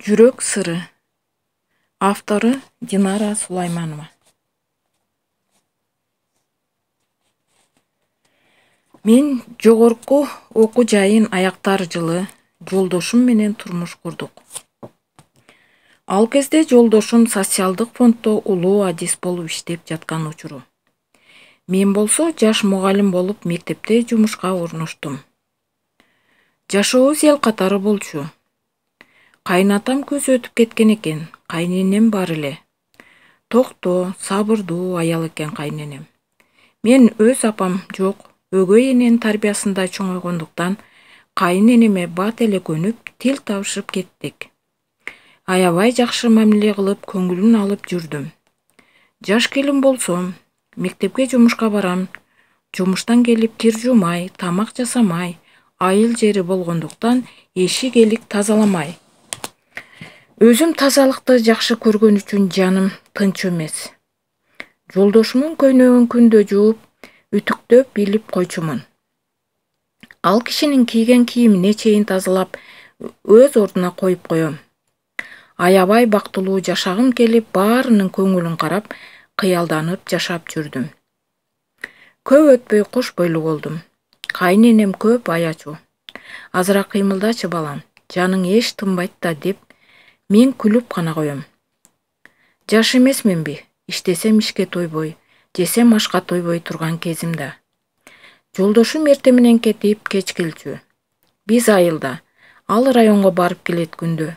Жүрек сыры. Авторы Динара Сулайманова. Мен жогорку окуу жайын аяктар жылы жолдошум менен турмуш курдук. Ал кезде жолдошум социалдык фонддо улуу адис болуп иштеп жаткан учуру. Мен болсо жаш мугалим болуп мектепте жумушка орноштум. Жашообуз эл катары болчу. Кайнатам көз өтүп кеткен экен, кайненем бар эле. Токтоо, сабырдуу аял экен кайненем. Мен өз апам жок, өгөй эненин тарбиясында чоңойгондуктан кайненеме бат эле көнүп, тил табышып кеттик. Аябай жакшы мамиле кылып, көңүлүн алып жүрдүм. Жаш келин болсом, мектепке жумушка барам. Жумуштан келип кир жумай, тамак жасамай, айыл жери болгондуктан эшик элик тазаламай. Өзүм тазалыкты жакшы көргөн үчүн жаным тынч эмес. Жолдошумун көйнөгүн күндө жууп, үтүктөп билип койчумун. Ал кишинин кийген кийимине чейин тазалап, өз ордуна коюп коем. Аябай бактылуу жашагым келип, баарынын көңүлүн карап, кыялданып жашап жүрдүм. Көп өтпөй кош бойлуу болдум. Кайненем көп аячу. Азыраак кыймылдачы балам, жаның эч тынбайт да деп мен күлүп гана коем. Жаш эмесминби? Иштесем ишке тойбой, жесем ашка тойбой турган кезим да. Жолдошум эртең менен кетип, кеч келчү. Биз айылда, ал районго барып келет күндө.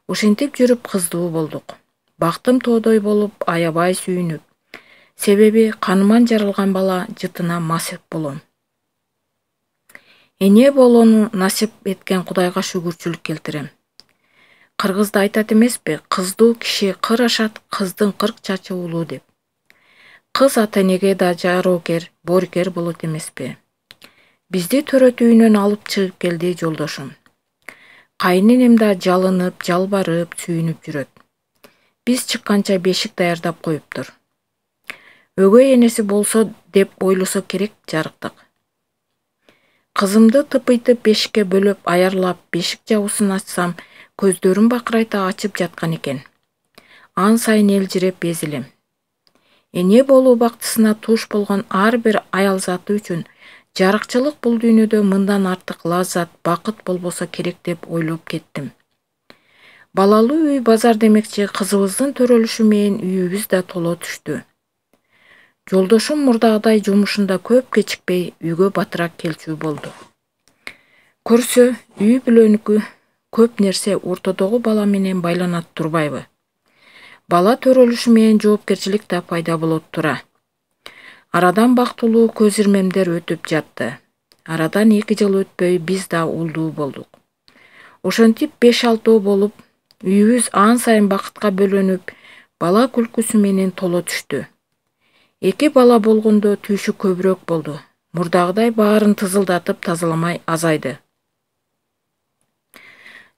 Ошентип жүрүп кыздуу болдук. Бактым тоодой болуп, аябай сүйүнүп. Себеби каныман жаралган бала жытына масеп болом. Эне болууну насип эткен Кудайга шүгүрчүлүк келтирем. Кыргызда айтат эмеспи, кыздуу киши кыр ашат, кыздын 40 чачы улуу деп. Кыз ата-энеге да жароокер, боорукер болот эмеспи. Бизди төрөт үйүнөн алып чыгып келди жолдошум. Кайненем да жалынып, жалбарып, сүйүнүп жүрөт. Биз чыкканча бешик даярдап коюптур. Өгөй энеси болсо деп ойлосо керек жарыктык. Кызымды тыпыйтып бешикке бөлөп аярлап, бешик жабуусун ачсам, көздөрүм бакырайта ачып жаткан экен. Ан сайын элжиреп эзилем. Эне болуу бактысына туш болгон ар бир аял заты үчүн жарыкчылык бул дүйнөдө мындан артык лаззат, бакыт болбосо керек деп ойлоп кеттим. Балалуу үй базар демекчи, кызыбыздын төрөлүшү менен үйүбүз да толо түштү. Жолдошум мурдагыдай жумушунда көп кечикпей үйгө батыраак келчү болду. Көрсө, үй бүлөнүкү көп нерсе ортодогу бала менен байланат турбайбы? Бала төрөлүшү менен жоопкерчилик да пайда болот тура. Арадан бактылуу көз ирмемдер өтүп жатты. Арадан 2 жыл өтпөй биз да улдуу болдук. Ошентип 5-6 болуп, үйүбүз ан сайын бакытка бөлөнүп, бала күлкүсү менен толо түштү. 2 бала болгондо түйшү көбүрөөк болду. Мурдагыдай баарын тызылдатып тазаламай азайды.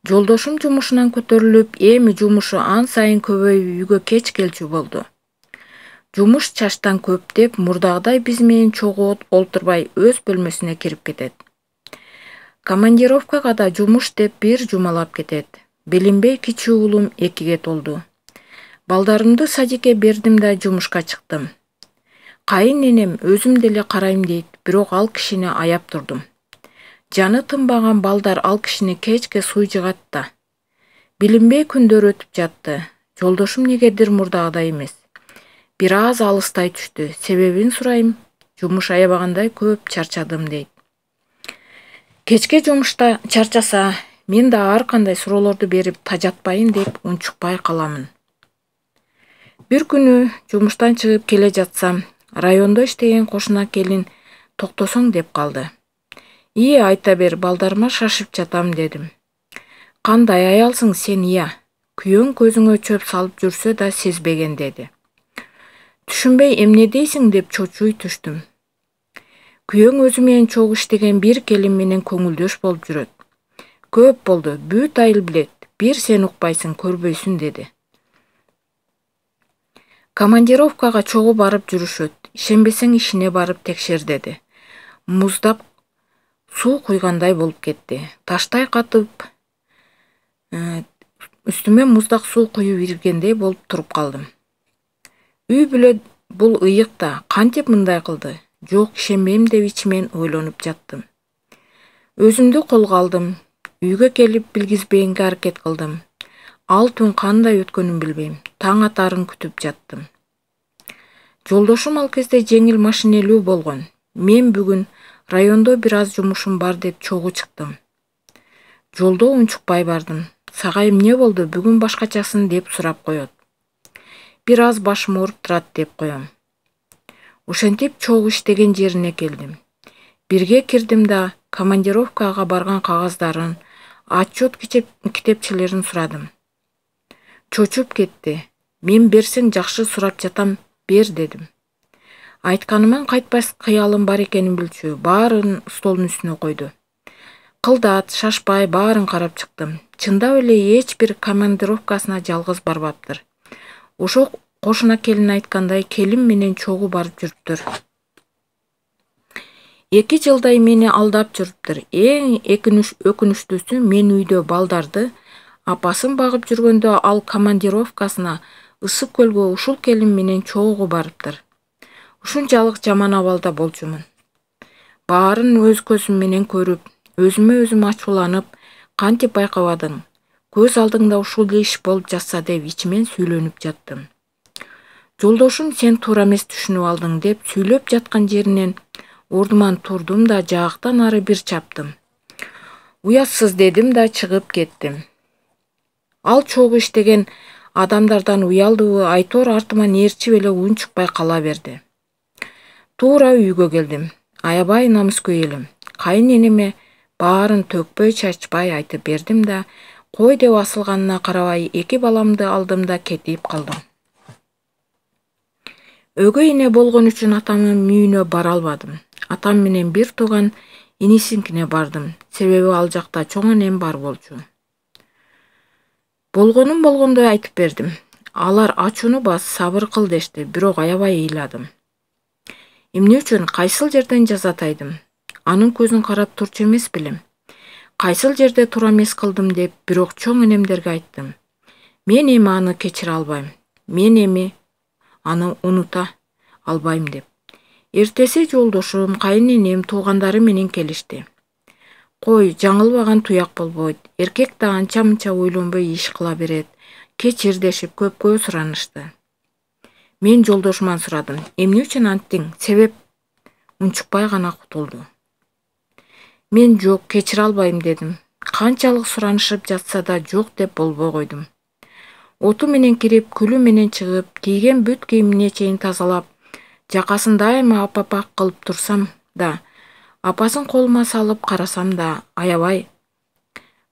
Жолдошум жумушунан көтөрүлүп, эми жумушу ан сайын көбөйүп үйгө кеч келчү болду. Жумуш чачтан көп деп, мурдагыдай биз менен чогуу олтурбай өз бөлмөсүнө кирип кетет. Командировкага да жумуш деп бир жумалап кетет. Билинбей кичүү уулум 2-ге толду. Балдарымды садикке бердим да жумушка чыктым. Кайненем өзүм деле карайм дейт, бирок ал кишини аяп турдум. Жаны тынбаган балдар ал кишини кечке суу жыгат да. Билинбей күндөр өтүп жатты. Жолдошум негедир мурдагыдай эмес. Бир аз алыстай түштү. Себебин сурайм, жумуш аябагандай көп чарчадым дейт. Кечке жумушта чарчаса, мен да ар кандай суроолорду берип тажатпайын деп унчукпай каламын. Бир күнү жумуштан чыгып келе жатсам, райондо иштеген кошуна келин токтосоң деп калды. Айта бер, балдарыма шашып жатам дедим. Кандай аялсың сен, күйөөң көзүңө чөп салып жүрсө да сезбеген деди. Түшүнбөй эмне дейсиң деп чочуй түштүм. Күйөөң өзү менен чогуу иштеген бир келин менен көңүлдөш болуп жүрөт. Көп болду, бүт айыл билет, бир сен укпайсың, көрбөйсүн деди. Командировкага чогуу барып жүрүшөт, ишенбесең ишине барып текшер деди. Муздап суу куйгандай болуп кетти. Таштай катып Үстүмө муздак суу куюп иргендей болуп туруп калдым. Үй бүлө бул ыйык да кантип мындай кылды? Жок, ишенбейм деп ичимен ойлонуп жаттым. Өзүмдү колго алдым. Үйгө келип билгизбегенге аракет кылдым. Ал түн кандай өткөнүн билбейм. Таң атарын күтүп жаттым. Жолдошум ал кезде жеңил машинелүү болгон. Мен бүгүн райондо бир аз жумушум бар деп чогуу чыктым. Жолдо унчукпай бардым. Сага эмне болду, бүгүн башкачасың деп сурап коет. Бир аз башым ооруп турат деп коем. Ошентип чогуу иштеген жерине келдим. Бирге кирдим да командировкага барган кагаздарын, отчет китепчелерин сурадым. Чочуп кетти. Мен берсең жакшы сурап жатам, бер дедим. Айтканыман кайтпас кыялым бар экенин билчү, баарын столдун үстүнө койду. Кылдат, шашпай баарын карап чыктым. Чындап эле эч бир командировкасына жалгыз барбаптыр. Ошо кошуна келин айткандай, келин менен чогуу барып жүрүптүр. 2 жылдай мени алдап жүрүптүр. Эң өкүнүчтүүсү, мен үйдө балдарды апасын багып жүргөндө ал командировкасына Ысык көлгө ушул келин менен чогуу барыптыр. Ушунчалык жаман абалда болчумун. Баарын өз көзүм менен көрүп, өзүмө өзүм ачууланып, кантип байкабадың? Көз алдыңда ушул иш болуп жатса деп ичимен сүйлөнүп жаттым. Жолдошум сен туура эмес түшүнүп алдың деп сүйлөп жаткан жеринен ордуман турдум да жаактан ары бир чаптым. Уятсыз дедим да чыгып кеттим. Ал чогуу иштеген адамдардан уялдыбы, айтор артыман ээрчип эле унчукпай кала берди. Туура үйгө келдим. Аябай намыскөй элем. Кайненеме баарын төкпөй чачпай айтып бердим да, кой деп асылганына карабай 2 баламды алдым да кетип калдым. Өгөй эне болгон үчүн атамдын үйүнө бара албадым. Атам менен бир тууган инисинкине бардым. Себеби ал жакта чоң энем бар болчу. Болгонун болгондой айтып бердим. Алар ачууну бас, сабыр кыл дешти, бирок аябай ыйладым. Эмне үчүн, кайсыл жерден жазатайдым? Анын көзүн карап турчу эмес белем. Кайсыл жерде туура эмес кылдым деп, бирок чоң энемдерге айттым. Мен эми аны кечире албайм. Мен эми аны унута албайм деп. Эртеси жолдошум, кайненем, туугандары менен келишти. Кой, жаңылбаган туяк болбойт. Эркек да анча-мынча ойлонбой иш кыла берет. Кечир дешип көпкө суранышты. Мен жолдошуман сурадым. Эмне үчүн анттың? Себеп унчукпай гана кутулду. Мен жок, кечире албайм дедим. Канчалык суранышып жатса да жок деп болбой койдум. Оту менен кирип, күлү менен чыгып, кийген бүт кийимине чейин тазалап, жакасын дайыма апапак кылып турсам да, апасын колума салып карасам да, аябай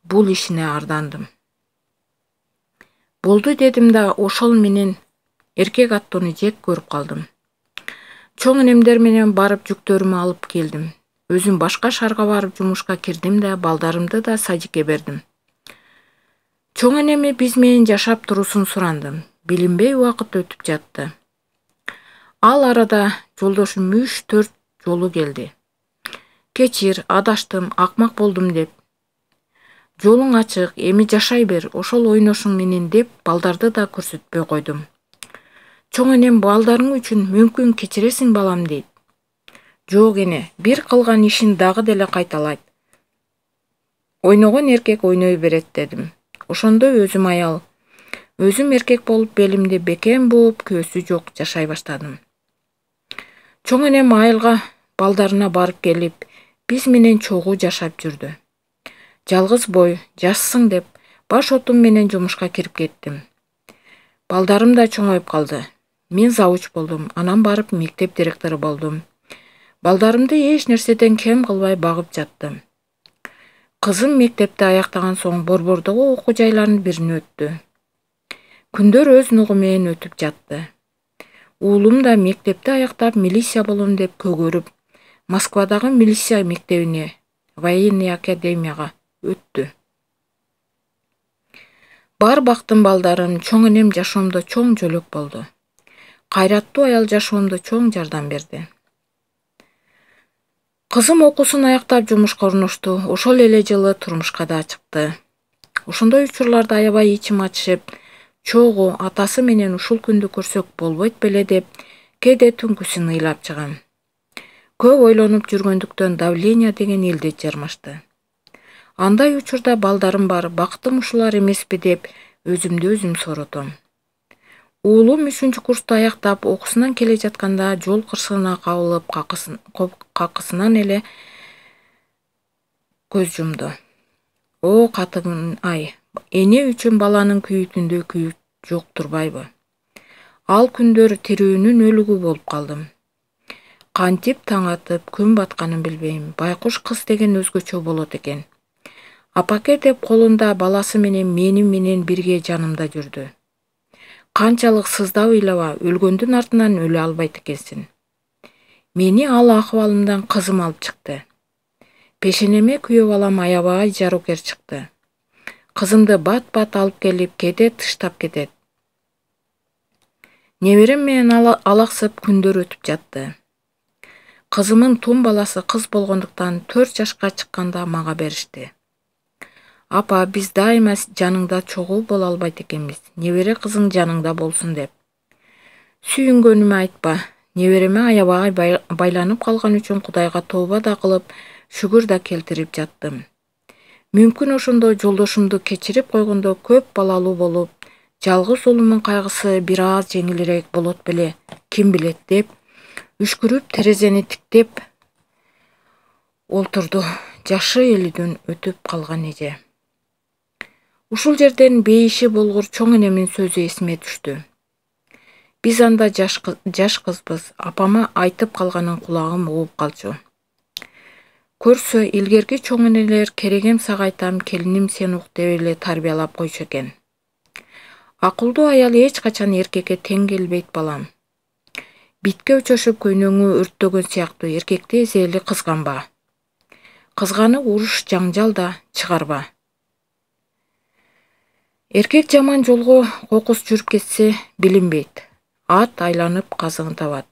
бул ишине ардандым. Болду дедим да, ошол менен эркек аттоону жек көрүп калдым. Чоң энемдер менен барып жүктөрүмү алып келдим. Өзүм башка шаарга барып жумушка кирдим да, балдарымды да садикке бердим. Чоң энеми биз менен жашап турусун сурандым. Билинбей убакыт өтүп жатты. Ал арада жолдошум 3-4 жолу келди. Кечир, адаштым, акмак болдум деп. Жолуң ачык, эми жашай бер, ошол ойношуң менен деп балдарды да көрсөтпөй койдум. Чоң энем балдарың үчүн мүмкүн кечиресиң балам дейт. Жок эне, бир кылган ишин дагы деле кайталайт. Ойногон эркек ойной берет дедим. Ошондой өзүм аял, өзүм эркек болуп белимди бекем бууп, көөсү жок жашай баштадым. Чоң энем айылга балдарына барып келип, биз менен чогуу жашап жүрдү. Жалгыз бой, жашсың деп, баш отум менен жумушка кирип кеттим. Балдарым да чоңоюп калды. Мен завуч болдум, анан барып мектеп директору болдум. Балдарымды эч нерседен кем кылбай багып жаттым. Кызым мектепти аяктаган соң Борбордогу окуу жайларынын бирине өттү. Күндөр өз нугу менен өтүп жатты. Уулум да мектепти аяктап милиция болом деп көгөрүп, Москвадагы милиция мектебине, военный академияга өттү. Бар бактым балдарым, чоң энем жашоомдо чоң жөлөк болду. Кайраттуу аял жашоомдо чоң жардам берди. Кызым окуусун аяктап жумушка орношту, ошол эле жылы турмушка да чыкты. Ошондой учурларда аябай ичим ачышып, чогуу атасы менен ушул күндү көрсөк болбойт беле деп, кээде түнкүсүн ыйлап чыгам. Көп ойлонуп жүргөндүктөн давление деген элдет жармашты. Андай учурда балдарым бар, бактым ушулар эмеспи деп өзүмдү өзүм сооротом. Уулум 3-курсту аяктап окуусунан келе жатканда жол кырсыгына кабылып какысынан эле көз жумду. О катыгын-ай, эне үчүн баланын күйүүтүндө күйүү жок турбайбы? Ал күндөр тирүүнүн өлүгү болуп калдым. Кантип таң атып, күн батканын билбейм. Байкуш кыз деген өзгөчө болот экен. Апаке деп колунда баласы менен менен бирге жанымда жүрдү. Канчалык сыздап ыйлаба, өлгөндүн артынан өлө албайт экенсиң. Мени ал акыбалымдан кызым алып чыкты. Пешенеме күйөө балам аябай жарокер чыкты. Кызымды бат-бат алып келип, кээде тыштап кетет. Неберем менен алаксып күндөр өтүп жатты. Кызымын тум баласы кыз болгондуктан 4 жашка чыкканда мага беришти. Апа, биз дайыма жаныңда чогуу боло албайт экенбиз. Небере кызың жаныңда болсун деп. Сүйүнгөнүмө айтпа. Небереме аябай байланып калган үчүн Кудайга тооба да кылып, шүгүр да келтирип жаттым. Мүмкүн ошондо жолдошумду кечирип койгондо көп балалуу болуп, жалгыз уулумун кайгысы бир аз жеңилирээк болот беле, ким билет деп, үшкүрүп терезени тиктеп олтурду. Жашы 50дөн өтүп калган эже. Ушул жерден бейиши болгур чоң энемин сөзү эсиме түштү. Биз анда жаш кызбыз, апама айтып калганын кулагым угуп калчу. Көрсө, илгерки чоң энелер керегем сага айтам, келиним сен ук деп эле тарбиялап койчу экен. Акылдуу аял эч качан эркекке тең келбейт балам. Битке өчөшүп көйнөңү өрттөгөн сыяктуу эркекти эзели кызганба. Кызганып уруш жаңжал да чыгарба. Эркек жаман жолго кокус жүрүп кетсе билинбейт. Ат айланып казыгын табат.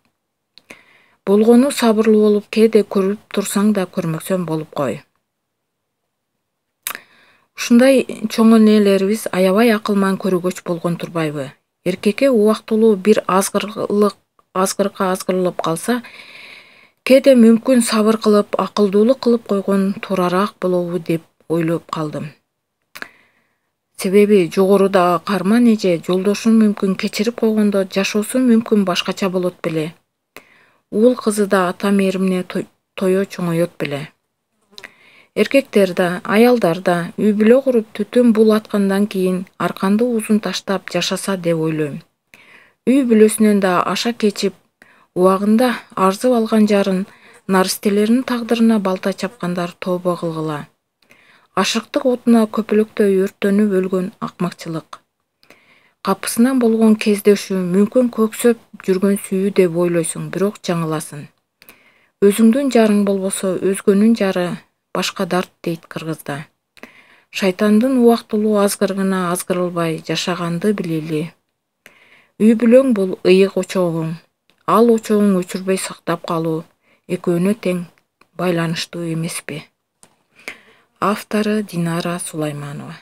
Болгону сабырлуу болуп, кээде көрүп турсаң да көрмөксөң болуп кой. Ушундай чоң энелерибиз аябай акылман көрөгөч болгон турбайбы? Эркекке убактылуу бир азгырылып калса, кээде мүмкүн сабыр кылып, акылдуулук кылып койгон туурараак болобу деп ойлоп калдым. Себеби жогоруда карман эже жолдошун мүмкүн кечирип койгондо жашоосу мүмкүн башкача болот беле. Уул кызы да ата мээримине тое чоңоет беле. Эркектер да, аялдар да үй бүлө куруп түтүн бул аткандан кийин арканды узун таштап жашаса деп ойлойм. Үй бүлөсүнөн да аша кечип, убагында арзып алган жарын, наристелеринин тагдырына балта чапкандар тобо кылгыла. Ашыктык отуна көпөлөктөй өрттөнүп өлгөн акмакчылык. Капысынан болгон кездешүү мүмкүн көксөп жүргөн сүйүү деп ойлойсуң, бирок жаңыласың. Өзүңдүн жарың болбосо өзгөнүн жары башка дарт дейт кыргызда. Шайтандын убактылуу азгырыгына азгырылбай жашаганды билели. Үй бүлөң бул ыйык очогуң. Ал очогуң өчүрбөй сактап калуу экөөнө тең байланыштуу эмеспи? Автору Динара Сулайманова.